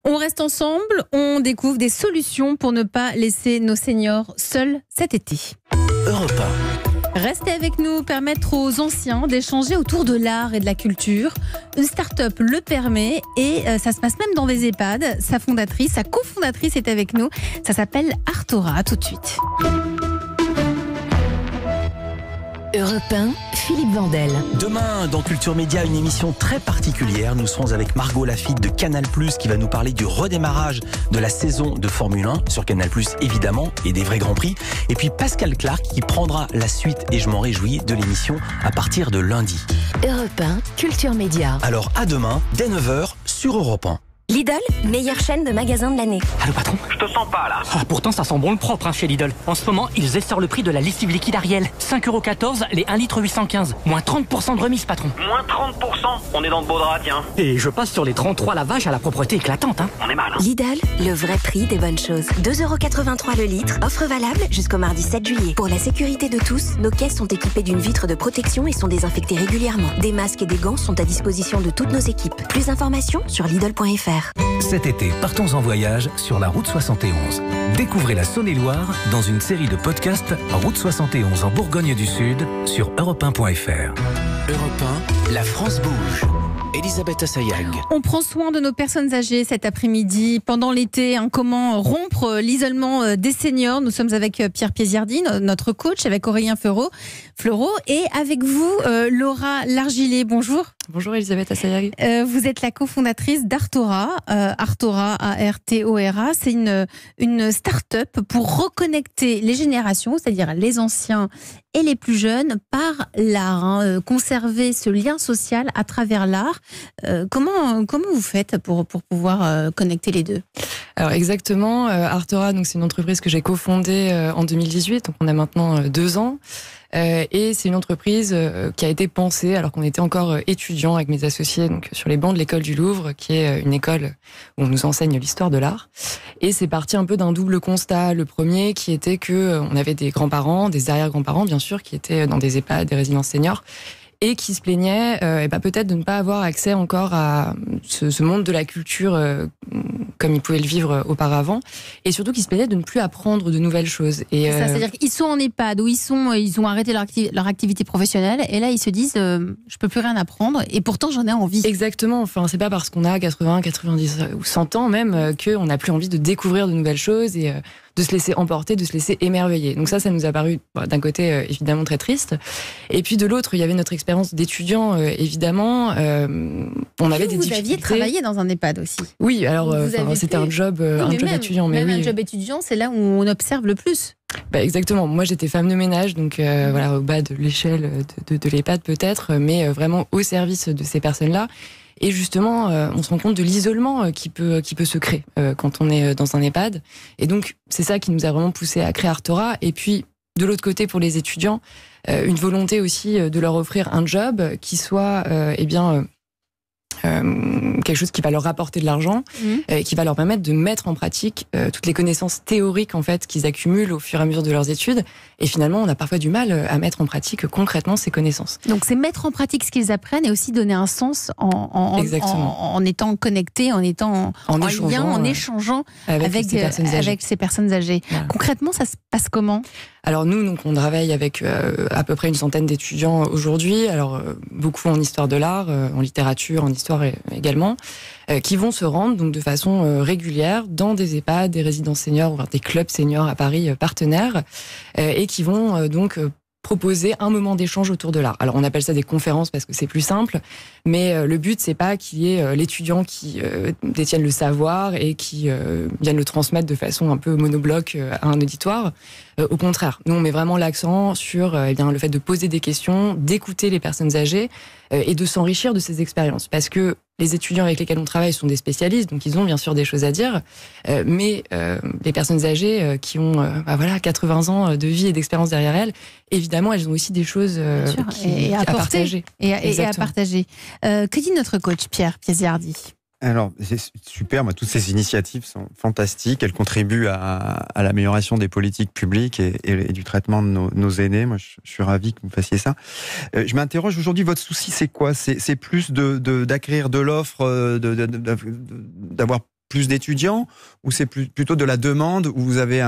On reste ensemble, on découvre des solutions pour ne pas laisser nos seniors seuls cet été. Europe 1. Restez avec nous, permettre aux anciens d'échanger autour de l'art et de la culture. Une start-up le permet et ça se passe même dans des EHPAD. Sa cofondatrice est avec nous. Ça s'appelle Artora. À tout de suite. Europe 1, Philippe Vandel. Demain, dans Culture Média, une émission très particulière. Nous serons avec Margot Lafitte de Canal+, qui va nous parler du redémarrage de la saison de Formule 1 sur Canal+, évidemment, et des vrais Grands Prix. Et puis Pascal Clark qui prendra la suite, et je m'en réjouis, de l'émission à partir de lundi. Europe 1, Culture Média. Alors à demain, dès 9h, sur Europe 1. Lidl, meilleure chaîne de magasins de l'année. Allô patron? Je te sens pas là. Ah, pourtant ça sent bon le propre chez Lidl. En ce moment, ils essorent le prix de la lessive liquide Ariel. 5,14 € les 1 litre 815. Moins 30% de remise patron. Moins 30%? On est dans de beaux draps, tiens. Et je passe sur les 33 lavages à la propreté éclatante. On est mal. Lidl, le vrai prix des bonnes choses. 2,83 € le litre. Offre valable jusqu'au mardi 7 juillet. Pour la sécurité de tous, nos caisses sont équipées d'une vitre de protection et sont désinfectées régulièrement. Des masques et des gants sont à disposition de toutes nos équipes. Plus d'informations sur Lidl.fr. Cet été, partons en voyage sur la route 71. Découvrez la Saône-et-Loire dans une série de podcasts Route 71 en Bourgogne du Sud sur europe1.fr. Europe 1, la France bouge. Elisabeth Assayag. On prend soin de nos personnes âgées cet après-midi, pendant l'été. Comment rompre l'isolement des seniors? Nous sommes avec Pierre Piesiardi, notre coach, avec Aurélien Fleureau, et avec vous, Laura Largilet. Bonjour. Bonjour Elisabeth Assayag. Vous êtes la cofondatrice d'Artora. Artora, A-R-T-O-R-A. C'est une start-up pour reconnecter les générations, c'est-à-dire les anciens et les plus jeunes, par l'art. Conserver ce lien social à travers l'art. Comment vous faites pour pouvoir connecter les deux? Alors exactement, Artora, donc c'est une entreprise que j'ai cofondée en 2018, donc on a maintenant 2 ans. Et c'est une entreprise qui a été pensée alors qu'on était encore étudiants avec mes associés, donc sur les bancs de l'école du Louvre, qui est une école où on nous enseigne l'histoire de l'art. Et c'est parti un peu d'un double constat. Le premier qui était que on avait des grands-parents, des arrière-grands-parents bien sûr, qui étaient dans des EHPAD, des résidences seniors, et qui se plaignaient peut-être de ne pas avoir accès encore à ce monde de la culture comme ils pouvaient le vivre auparavant, et surtout qui se plaignaient de ne plus apprendre de nouvelles choses. Et c'est-à-dire qu'ils sont en EHPAD, où ils ont arrêté leur activité professionnelle, et là ils se disent je peux plus rien apprendre, et pourtant j'en ai envie. Exactement, enfin c'est pas parce qu'on a 80, 90 ou 100 ans même qu'on n'a plus envie de découvrir de nouvelles choses et de se laisser emporter, de se laisser émerveiller. Donc ça nous a paru d'un côté évidemment très triste. Et puis de l'autre, il y avait notre expérience d'étudiant, évidemment. On avait des difficultés. Vous aviez travaillé dans un EHPAD aussi. Oui, alors c'était un job étudiant. Mais un job étudiant, c'est là où on observe le plus. Exactement. Moi, j'étais femme de ménage, donc au bas de l'échelle de l'EHPAD peut-être, mais vraiment au service de ces personnes-là. Et justement, on se rend compte de l'isolement qui peut se créer quand on est dans un EHPAD. Et donc, c'est ça qui nous a vraiment poussé à créer Artora. Et puis, de l'autre côté, pour les étudiants, une volonté aussi de leur offrir un job qui soit, quelque chose qui va leur rapporter de l'argent, et qui va leur permettre de mettre en pratique toutes les connaissances théoriques en fait qu'ils accumulent au fur et à mesure de leurs études. Et finalement, on a parfois du mal à mettre en pratique concrètement ces connaissances. Donc c'est mettre en pratique ce qu'ils apprennent et aussi donner un sens en étant connecté, en étant en lien, en échangeant avec ces personnes âgées. Voilà. Concrètement, ça se passe comment ? Alors nous, donc, on travaille avec à peu près une centaine d'étudiants aujourd'hui. Alors beaucoup en histoire de l'art, en littérature, en histoire également, qui vont se rendre donc de façon régulière dans des EHPAD, des résidences seniors, voire des clubs seniors à Paris partenaires, et qui vont proposer un moment d'échange autour de l'art. Alors on appelle ça des conférences parce que c'est plus simple, mais le but c'est pas qu'il y ait l'étudiant qui détienne le savoir et qui vienne le transmettre de façon un peu monobloc à un auditoire. Au contraire, nous on met vraiment l'accent sur le fait de poser des questions, d'écouter les personnes âgées et de s'enrichir de ces expériences, parce que les étudiants avec lesquels on travaille sont des spécialistes, donc ils ont bien sûr des choses à dire, mais les personnes âgées qui ont 80 ans de vie et d'expérience derrière elles, évidemment, elles ont aussi des choses à partager. Et à partager. Que dit notre coach Pierre Piesiardi ? Alors, c'est super, toutes ces initiatives sont fantastiques, elles contribuent à l'amélioration des politiques publiques et du traitement de nos aînés. Moi, je suis ravi que vous fassiez ça. Je m'interroge aujourd'hui, votre souci, c'est quoi ? C'est plus d'acquérir de l'offre, d'avoir plus d'étudiants ou c'est plutôt de la demande où vous avez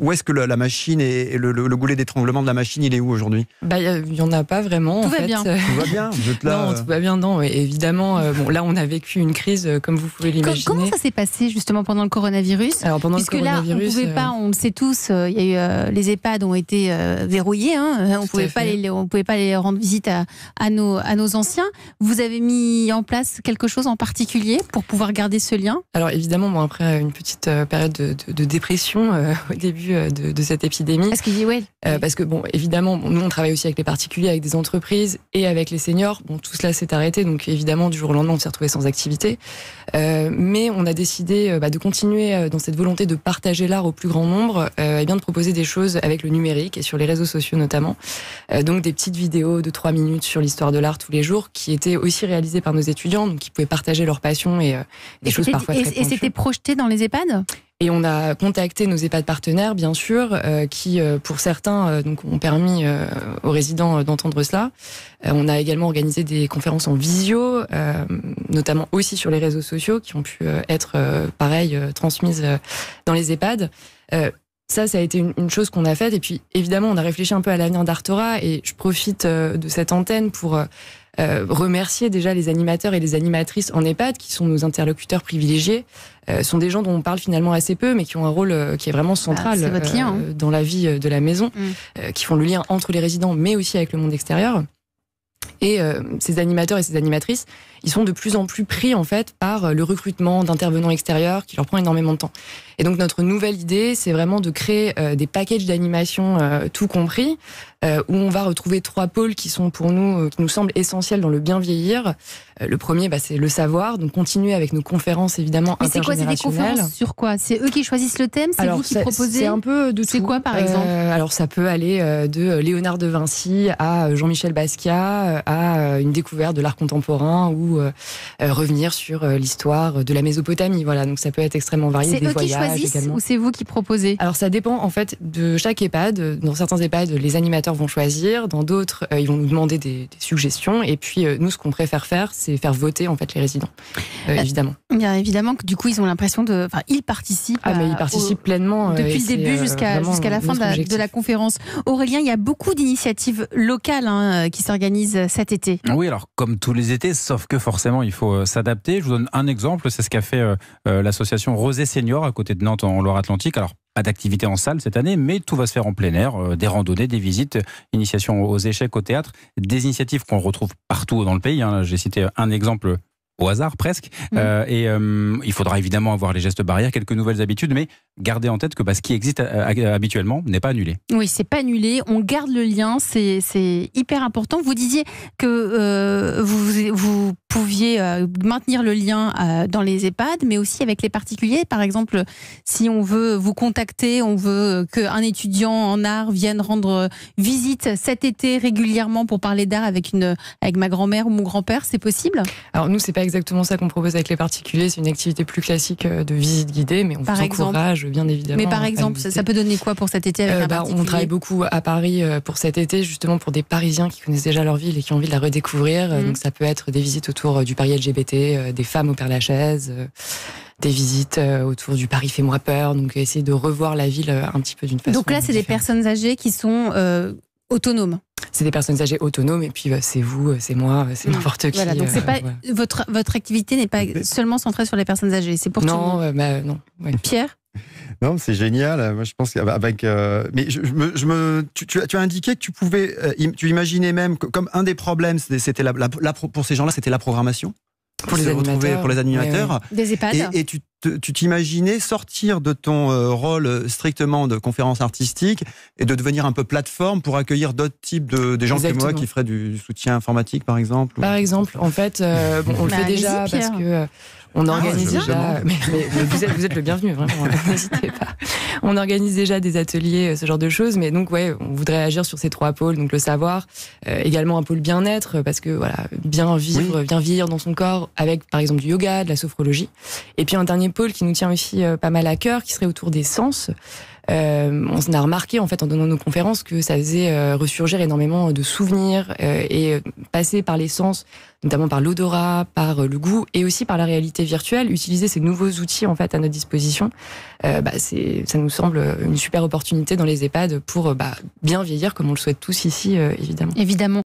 où est-ce que la machine et le goulet d'étranglement de la machine, il est où aujourd'hui? Il y en a pas vraiment. Tout va bien. Tout va bien. Vous êtes là. Non, tout va bien. Non, évidemment. Là, on a vécu une crise, comme vous pouvez l'imaginer. Comment ça s'est passé justement pendant le coronavirus? Alors pendant Puisque le coronavirus, là, on pouvait pas. On le sait tous. Il y a eu les EHPAD ont été verrouillés. On pouvait pas les rendre visite à nos anciens. Vous avez mis en place quelque chose en particulier pour pouvoir garder ce lien? Alors évidemment, après une petite période de dépression au début de cette épidémie. Parce que évidemment, nous on travaille aussi avec les particuliers, avec des entreprises et avec les seniors. Tout cela s'est arrêté, donc évidemment du jour au lendemain on s'est retrouvé sans activité. Mais on a décidé de continuer dans cette volonté de partager l'art au plus grand nombre, et bien de proposer des choses avec le numérique et sur les réseaux sociaux notamment. Donc des petites vidéos de 3 minutes sur l'histoire de l'art tous les jours, qui étaient aussi réalisées par nos étudiants, donc qui pouvaient partager leur passion et des choses parfois très pointues. Et c'était projeté dans les EHPAD? Et on a contacté nos EHPAD partenaires, bien sûr, qui, pour certains, ont permis aux résidents d'entendre cela. On a également organisé des conférences en visio, notamment aussi sur les réseaux sociaux, qui ont pu être, transmises dans les EHPAD. Ça a été une chose qu'on a faite. Et puis, évidemment, on a réfléchi un peu à l'avenir d'Artora. Et je profite de cette antenne pour remercier déjà les animateurs et les animatrices en EHPAD, qui sont nos interlocuteurs privilégiés. Sont des gens dont on parle finalement assez peu, mais qui ont un rôle qui est vraiment central dans la vie de la maison, qui font le lien entre les résidents, mais aussi avec le monde extérieur. Et ces animateurs et ces animatrices, ils sont de plus en plus pris en fait par le recrutement d'intervenants extérieurs qui leur prend énormément de temps. Et donc notre nouvelle idée, c'est vraiment de créer des packages d'animation tout compris, où on va retrouver 3 pôles qui sont pour nous, qui nous semblent essentiels dans le bien vieillir. Le premier, c'est le savoir, donc continuer avec nos conférences évidemment intergénérationnelles. Mais c'est quoi, c'est des conférences sur quoi? C'est eux qui choisissent le thème? C'est vous qui proposez? C'est un peu de tout. C'est quoi par exemple? Alors ça peut aller de Léonard de Vinci à Jean-Michel Basquiat, à une découverte de l'art contemporain ou revenir sur l'histoire de la Mésopotamie. Voilà, donc ça peut être extrêmement varié. C'est eux qui choisissent également. Ou c'est vous qui proposez? Alors ça dépend en fait de chaque EHPAD. Dans certains EHPAD, les animateurs vont choisir. Dans d'autres, ils vont nous demander des suggestions. Et puis nous, ce qu'on préfère faire, c'est faire voter en fait les résidents, évidemment. Bien évidemment que du coup, ils ont l'impression de, ils participent. Mais ils participent pleinement depuis le début jusqu'à la fin de la conférence. Aurélien, il y a beaucoup d'initiatives locales qui s'organisent cet été. Oui, alors comme tous les étés, sauf que forcément il faut s'adapter. Je vous donne un exemple, c'est ce qu'a fait l'association Rosé Senior à côté de Nantes en Loire-Atlantique. Alors pas d'activité en salle cette année, mais tout va se faire en plein air, des randonnées, des visites, initiation aux échecs, au théâtre, des initiatives qu'on retrouve partout dans le pays. J'ai cité un exemple au hasard presque. Il faudra évidemment avoir les gestes barrières, quelques nouvelles habitudes, mais gardez en tête que ce qui existe habituellement n'est pas annulé. Oui, c'est pas annulé. On garde le lien, c'est hyper important. Vous disiez que vous pouviez maintenir le lien dans les EHPAD, mais aussi avec les particuliers. Par exemple, si on veut vous contacter, on veut qu'un étudiant en art vienne rendre visite cet été régulièrement pour parler d'art avec ma grand-mère ou mon grand-père, c'est possible? Alors nous, c'est pas exactement ça qu'on propose avec les particuliers. C'est une activité plus classique de visite guidée, mais on vous encourage bien évidemment. Mais par exemple, ça peut donner quoi pour cet été avec un particulier? On travaille beaucoup à Paris pour cet été, justement pour des Parisiens qui connaissent déjà leur ville et qui ont envie de la redécouvrir. Donc ça peut être des visites autour du Paris LGBT, des femmes au Père-Lachaise, des visites autour du Paris fait-moi peur. Donc essayer de revoir la ville un petit peu d'une façon. Donc là, c'est des personnes âgées qui sont autonomes. C'est des personnes âgées autonomes, et puis c'est vous, c'est moi, c'est n'importe qui. Voilà, donc c'est pas votre activité n'est pas seulement centrée sur les personnes âgées, c'est pour tout le monde. Non. Ouais. Pierre? Non, c'est génial. Moi, je pense qu'avec. Mais tu as indiqué que tu pouvais. Tu imaginais même que, comme un des problèmes, c'était pour ces gens-là, c'était la programmation. Pour les animateurs. Ouais. Des EHPAD. Et tu t'imaginais sortir de ton rôle strictement de conférence artistique et de devenir un peu plateforme pour accueillir d'autres types des gens comme moi qui feraient du soutien informatique, par exemple. Par exemple, en fait, on le fait déjà parce que. On organise déjà, mais vous êtes le bienvenu, vraiment, n'hésitez pas. On organise déjà des ateliers, ce genre de choses, mais donc on voudrait agir sur ces 3 pôles, donc le savoir, également un pôle bien-être, parce que bien vivre, bien vieillir dans son corps, avec par exemple du yoga, de la sophrologie, et puis un dernier pôle qui nous tient aussi pas mal à cœur, qui serait autour des sens. On a remarqué en fait en donnant nos conférences que ça faisait ressurgir énormément de souvenirs et passer par les sens, notamment par l'odorat, par le goût et aussi par la réalité virtuelle. Utiliser ces nouveaux outils en fait à notre disposition, ça nous semble une super opportunité dans les EHPAD pour bien vieillir comme on le souhaite tous ici, évidemment. Évidemment.